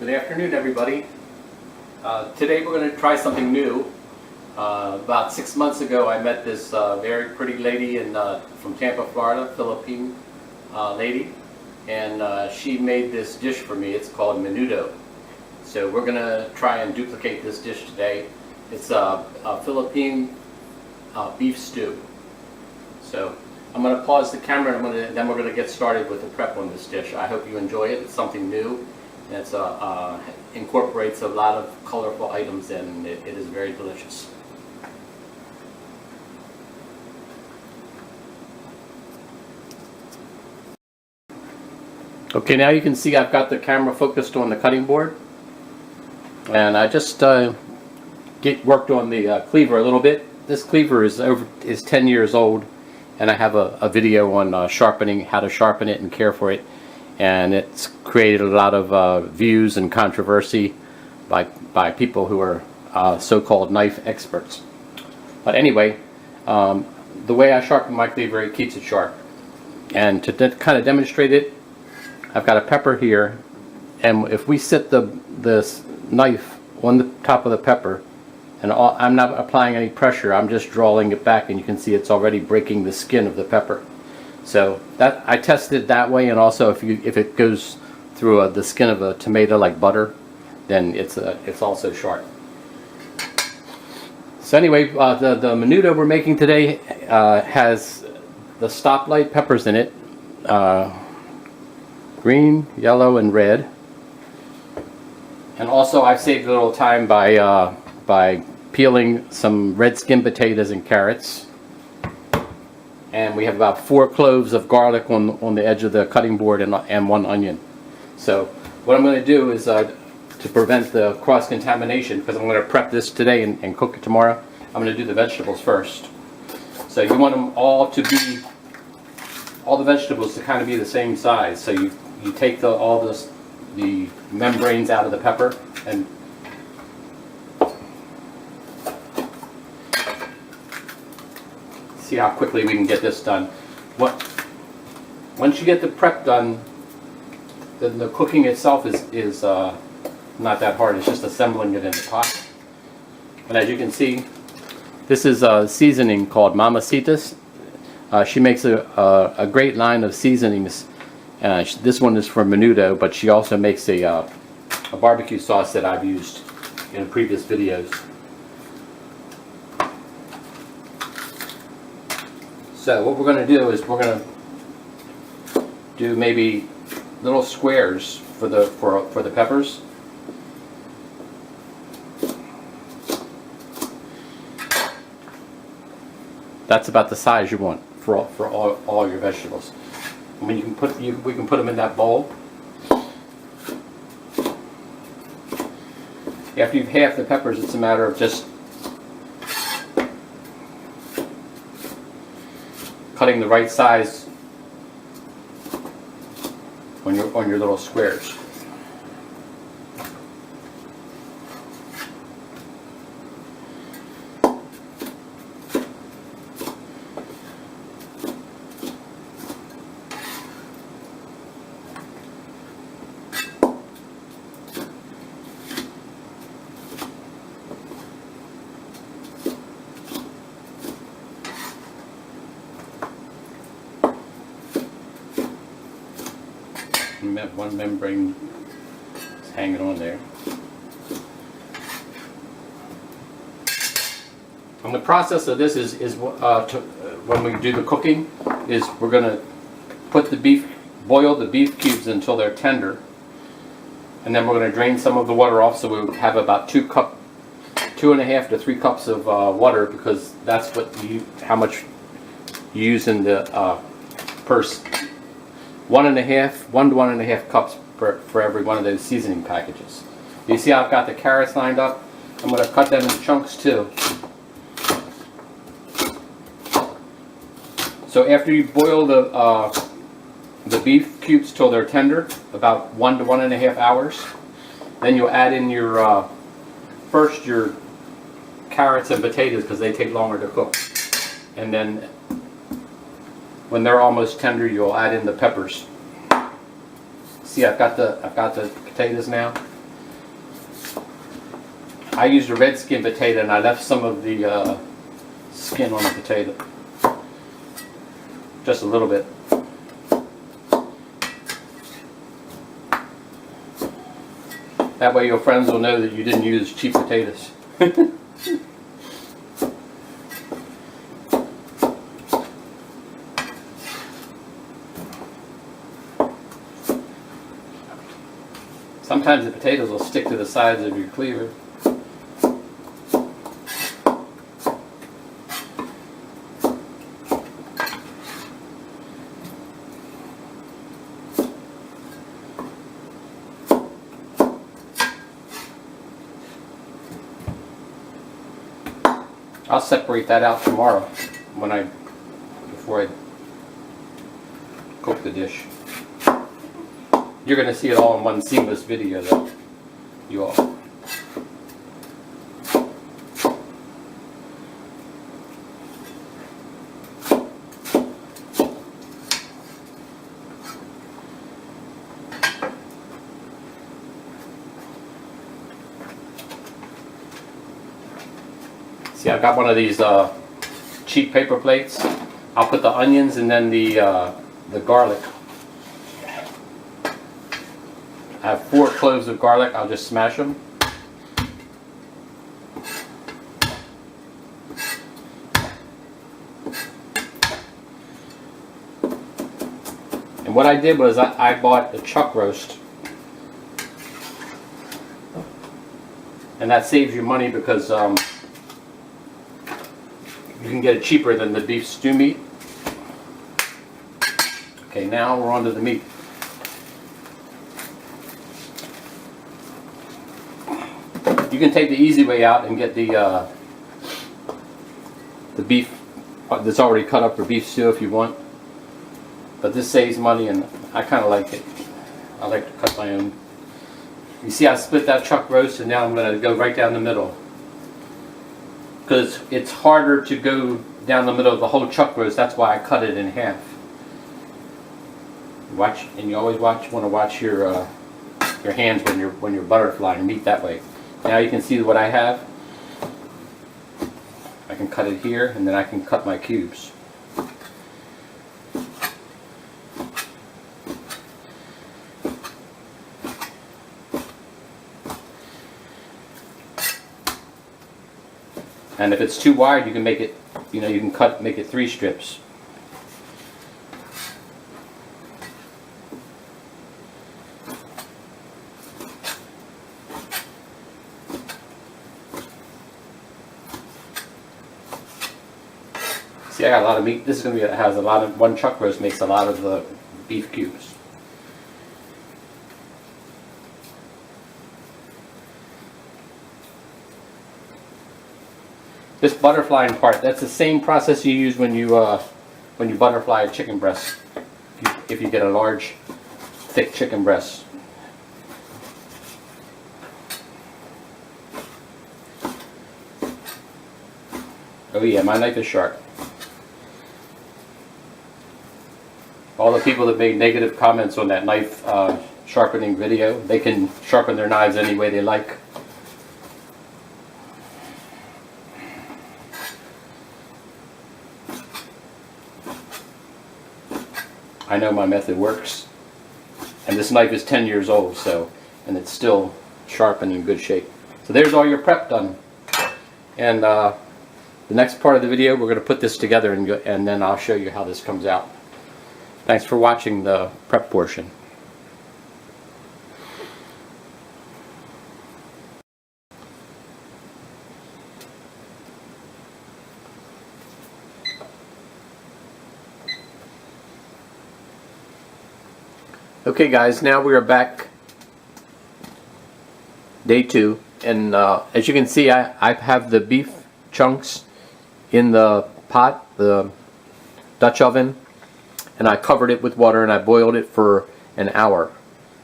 Good afternoon, everybody. Today we're going to try something new. About 6 months ago I met this very pretty lady from Tampa, Florida, Filipino lady, and she made this dish for me. It's called Menudo. So we're going to try and duplicate this dish today. It's a Filipino beef stew. So I'm going to pause the camera and then we're going to get started with the prep on this dish. I hope you enjoy it. It's something new. It incorporates a lot of colorful items and it is very delicious. Okay, now you can see I've got the camera focused on the cutting board, and I just worked on the cleaver a little bit. This cleaver is 10 years old, and I have a video on sharpening, how to sharpen it and care for it, and it's created a lot of views and controversy by people who are so-called knife experts. But anyway, the way I sharpen my cleaver, it keeps it sharp. And to kind of demonstrate it, I've got a pepper here, and if we sit this knife on the top of the pepper, and I'm not applying any pressure, I'm just drawing it back, and you can see it's already breaking the skin of the pepper. So that I tested that way, and also if it goes through the skin of a tomato like butter, then it's also sharp. So anyway, the menudo we're making today has the stoplight peppers in it. Green, yellow, and red. And also I saved a little time by peeling some red skin potatoes and carrots. And we have about 4 cloves of garlic on the edge of the cutting board and 1 onion. So what I'm going to do is to prevent the cross-contamination, because I'm going to prep this today and cook it tomorrow, I'm going to do the vegetables first. So you want them all the vegetables to kind of be the same size. So you take the membranes out of the pepper and see how quickly we can get this done. Once you get the prep done, the cooking itself is not that hard. It's just assembling it in the pot. And as you can see, this is a seasoning called Mamacita's. She makes a great line of seasonings. This one is for menudo, but she also makes a barbecue sauce that I've used in previous videos. So what we're going to do is we're going to do maybe little squares for the peppers. That's about the size you want for all your vegetables. I mean, we can put them in that bowl. After you've halved the peppers, it's a matter of just cutting the right size on your little squares. One membrane is hanging on there. And the process of this is when we do the cooking, is we're going to put boil the beef cubes until they're tender, and then we're going to drain some of the water off, so we have about 2.5 to 3 cups of water, because that's how much you use in the first 1 to 1.5 cups for every one of those seasoning packages. You see I've got the carrots lined up. I'm going to cut them in chunks too. So after you boil the beef cubes till they're tender, about 1 to 1.5 hours, then you'll add in your carrots and potatoes, because they take longer to cook, and then when they're almost tender, you'll add in the peppers. See, I've got the potatoes now. I used a red skin potato and I left some of the skin on the potato. Just a little bit. That way your friends will know that you didn't use cheap potatoes. Sometimes the potatoes will stick to the sides of your cleaver. I'll separate that out tomorrow before I cook the dish. You're going to see it all in one seamless video though, you all. See, I've got one of these cheap paper plates. I'll put the onions and then the garlic. I have 4 cloves of garlic. I'll just smash them. And what I did was I bought a chuck roast. And that saves you money because you can get it cheaper than the beef stew meat. Okay, now we're on to the meat. You can take the easy way out and get the beef that's already cut up for beef stew if you want. But this saves money and I kind of like it. I like to cut my own. You see I split that chuck roast and now I'm going to go right down the middle. Because it's harder to go down the middle of the whole chuck roast, that's why I cut it in half. Watch, and you always want to watch your hands when you're butterflying meat that way. Now you can see what I have. I can cut it here and then I can cut my cubes. And if it's too wide, you can make it, you can make it 3 strips. See, I got a lot of meat. This is going to be, has a lot of, one chuck roast makes a lot of the beef cubes. This butterflying part, that's the same process you use when you butterfly a chicken breast. If you get a large, thick chicken breast. Oh yeah, my knife is sharp. All the people that made negative comments on that knife sharpening video, they can sharpen their knives any way they like. I know my method works. And this knife is 10 years old, and it's still sharp and in good shape. So there's all your prep done. And the next part of the video, we're going to put this together and then I'll show you how this comes out. Thanks for watching the prep portion. Okay guys, now we are back day 2, and as you can see I have the beef chunks in the pot, the Dutch oven, and I covered it with water and I boiled it for an hour.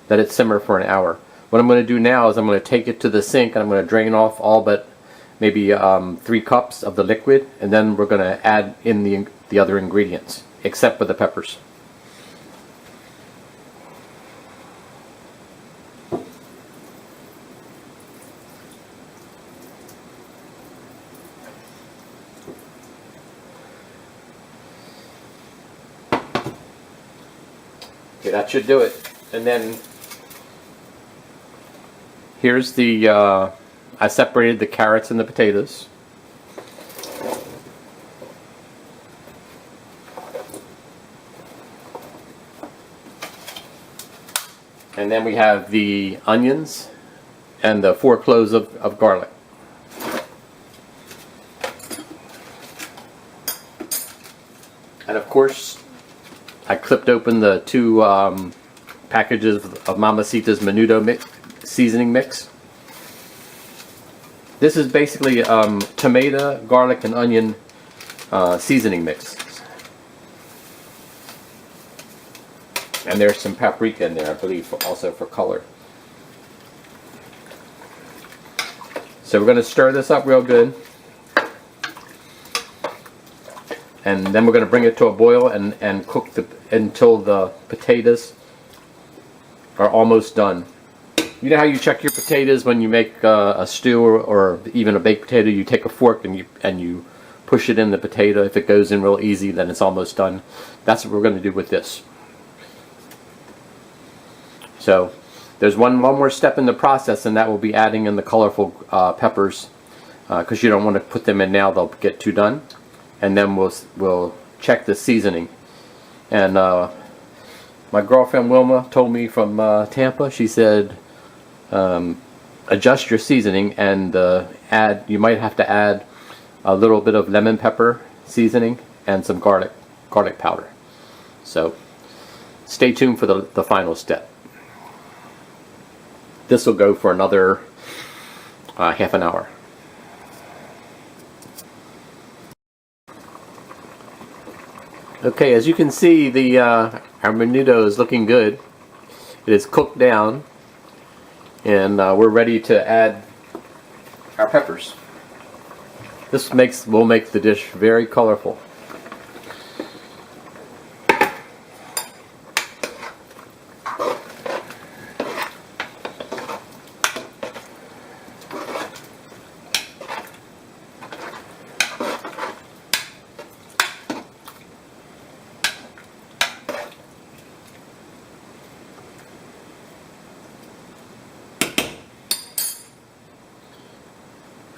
Let it simmer for an hour. What I'm going to do now is I'm going to take it to the sink and I'm going to drain off all but maybe 3 cups of the liquid, and then we're going to add in the other ingredients, except for the peppers. Okay, that should do it. And then here's the, I separated the carrots and the potatoes. And then we have the onions and the 4 cloves of garlic. And of course, I clipped open the 2 packages of Mamacita's Menudo seasoning mix. This is basically tomato, garlic, and onion seasoning mix. And there's some paprika in there, I believe, also for color. So we're going to stir this up real good. And then we're going to bring it to a boil and cook until the potatoes are almost done. You know how you check your potatoes when you make a stew or even a baked potato? You take a fork and you push it in the potato. If it goes in real easy, then it's almost done. That's what we're going to do with this. So there's one more step in the process, and that will be adding in the colorful peppers, because you don't want to put them in now; they'll get too done. And then we'll check the seasoning. And my girlfriend Wilma told me from Tampa. She said, adjust your seasoning and you might have to add a little bit of lemon pepper seasoning and some garlic powder. So stay tuned for the final step. This will go for another half an hour. Okay, as you can see, our menudo is looking good. It is cooked down, and we're ready to add our peppers. This will make the dish very colorful.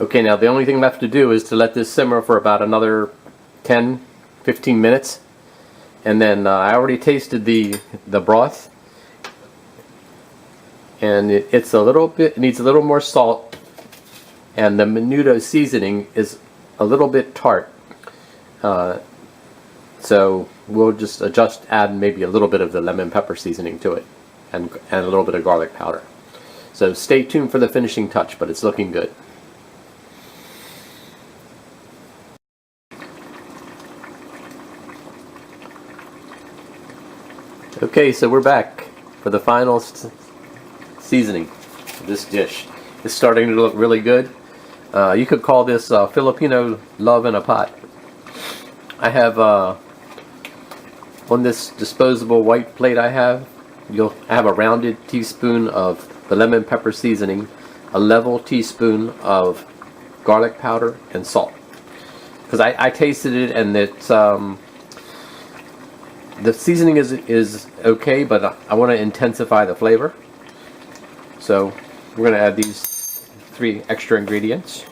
Okay, now the only thing left to do is to let this simmer for about another 10-15 minutes. And then I already tasted the broth, and it needs a little more salt, and the menudo seasoning is a little bit tart. So we'll just add maybe a little bit of the lemon pepper seasoning to it, and a little bit of garlic powder. So stay tuned for the finishing touch, but it's looking good. Okay, so we're back for the final seasoning of this dish. It's starting to look really good. You could call this Filipino love in a pot. I have on this disposable white plate you'll have a rounded teaspoon of the lemon pepper seasoning, a level teaspoon of garlic powder, and salt. Because I tasted it, and it's the seasoning is okay, but I want to intensify the flavor. So we're going to add these 3 extra ingredients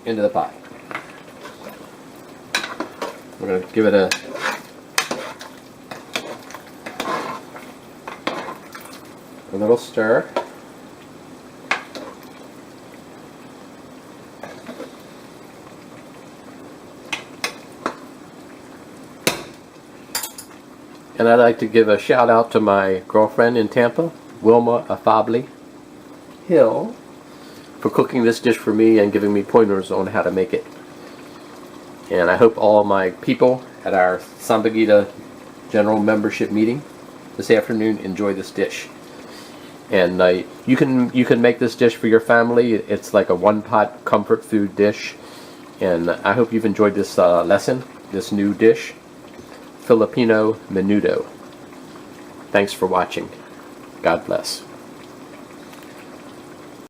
into the pot. We're going to give it a little stir. And I'd like to give a shout out to my girlfriend in Tampa, Wilma Afabli Hill, for cooking this dish for me and giving me pointers on how to make it. And I hope all my people at our Sambaguita General Membership meeting this afternoon enjoy this dish. And you can make this dish for your family. It's like a one-pot comfort food dish. And I hope you've enjoyed this lesson, this new dish, Filipino Menudo. Thanks for watching. God bless.